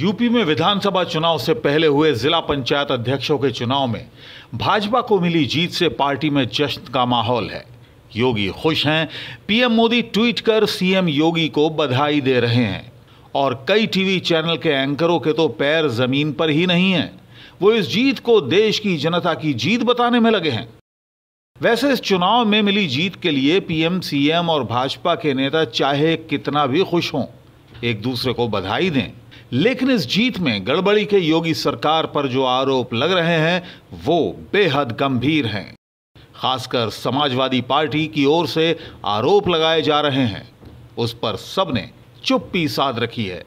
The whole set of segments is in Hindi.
यूपी में विधानसभा चुनाव से पहले हुए जिला पंचायत अध्यक्षों के चुनाव में भाजपा को मिली जीत से पार्टी में जश्न का माहौल है। योगी खुश हैं। पीएम मोदी ट्वीट कर सीएम योगी को बधाई दे रहे हैं और कई टीवी चैनल के एंकरों के तो पैर जमीन पर ही नहीं हैं। वो इस जीत को देश की जनता की जीत बताने में लगे हैं। वैसे इस चुनाव में मिली जीत के लिए पीएम, सीएम और भाजपा के नेता चाहे कितना भी खुश हों, एक दूसरे को बधाई दें, लेकिन इस जीत में गड़बड़ी के योगी सरकार पर जो आरोप लग रहे हैं वो बेहद गंभीर हैं। खासकर समाजवादी पार्टी की ओर से आरोप लगाए जा रहे हैं, उस पर सबने चुप्पी साध रखी है।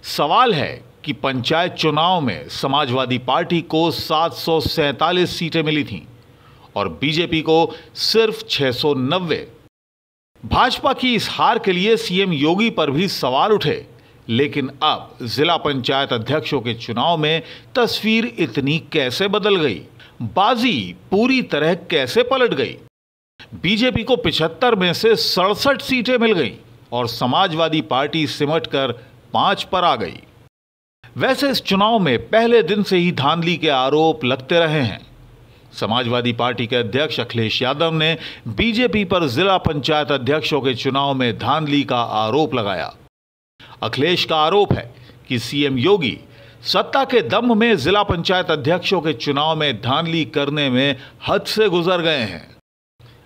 सवाल है कि पंचायत चुनाव में समाजवादी पार्टी को 747 सीटें मिली थीं और बीजेपी को सिर्फ 690। भाजपा की इस हार के लिए सीएम योगी पर भी सवाल उठे, लेकिन अब जिला पंचायत अध्यक्षों के चुनाव में तस्वीर इतनी कैसे बदल गई? बाजी पूरी तरह कैसे पलट गई? बीजेपी को 75 में से 67 सीटें मिल गईं और समाजवादी पार्टी सिमटकर 5 पर आ गई। वैसे इस चुनाव में पहले दिन से ही धांधली के आरोप लगते रहे हैं। समाजवादी पार्टी के अध्यक्ष अखिलेश यादव ने बीजेपी पर जिला पंचायत अध्यक्षों के चुनाव में धांधली का आरोप लगाया। अखिलेश का आरोप है कि सीएम योगी सत्ता के दम में जिला पंचायत अध्यक्षों के चुनाव में धांधली करने में हद से गुजर गए हैं।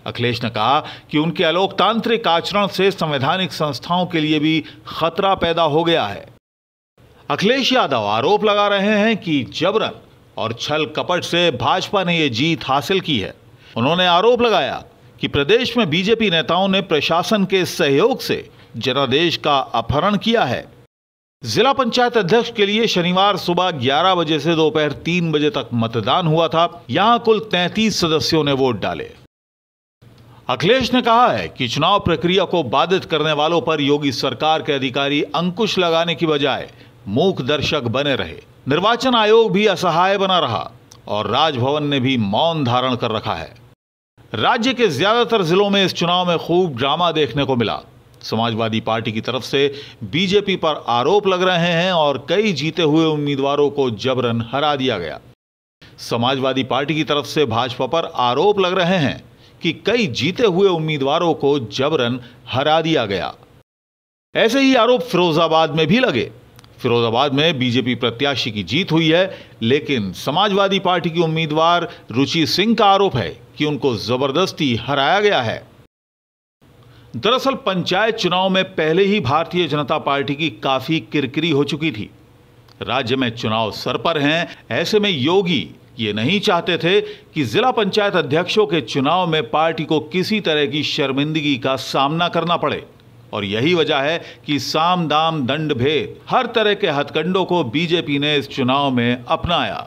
अखिलेश ने कहा कि उनके अलोकतांत्रिक आचरण से संवैधानिक संस्थाओं के लिए भी खतरा पैदा हो गया है। अखिलेश यादव आरोप लगा रहे हैं कि जबरन और छल कपट से भाजपा ने यह जीत हासिल की है। उन्होंने आरोप लगाया कि प्रदेश में बीजेपी नेताओं ने प्रशासन के सहयोग से जनादेश का अपहरण किया है। जिला पंचायत अध्यक्ष के लिए शनिवार सुबह 11 बजे से दोपहर 3 बजे तक मतदान हुआ था। यहां कुल 33 सदस्यों ने वोट डाले। अखिलेश ने कहा है कि चुनाव प्रक्रिया को बाधित करने वालों पर योगी सरकार के अधिकारी अंकुश लगाने की बजाय मूक दर्शक बने रहे। निर्वाचन आयोग भी असहाय बना रहा और राजभवन ने भी मौन धारण कर रखा है। राज्य के ज्यादातर जिलों में इस चुनाव में खूब ड्रामा देखने को मिला। समाजवादी पार्टी की तरफ से बीजेपी पर आरोप लग रहे हैं और कई जीते हुए उम्मीदवारों को जबरन हरा दिया गया। समाजवादी पार्टी की तरफ से भाजपा पर आरोप लग रहे हैं कि कई जीते हुए उम्मीदवारों को जबरन हरा दिया गया। ऐसे ही आरोप फिरोजाबाद में भी लगे। फिरोजाबाद में बीजेपी प्रत्याशी की जीत हुई है, लेकिन समाजवादी पार्टी की उम्मीदवार रुचि सिंह का आरोप है कि उनको जबरदस्ती हराया गया है। दरअसल पंचायत चुनाव में पहले ही भारतीय जनता पार्टी की काफी किरकिरी हो चुकी थी। राज्य में चुनाव सर पर हैं, ऐसे में योगी ये नहीं चाहते थे कि जिला पंचायत अध्यक्षों के चुनाव में पार्टी को किसी तरह की शर्मिंदगी का सामना करना पड़े और यही वजह है कि साम दाम दंड भेद हर तरह के हथकंडों को बीजेपी ने इस चुनाव में अपनाया।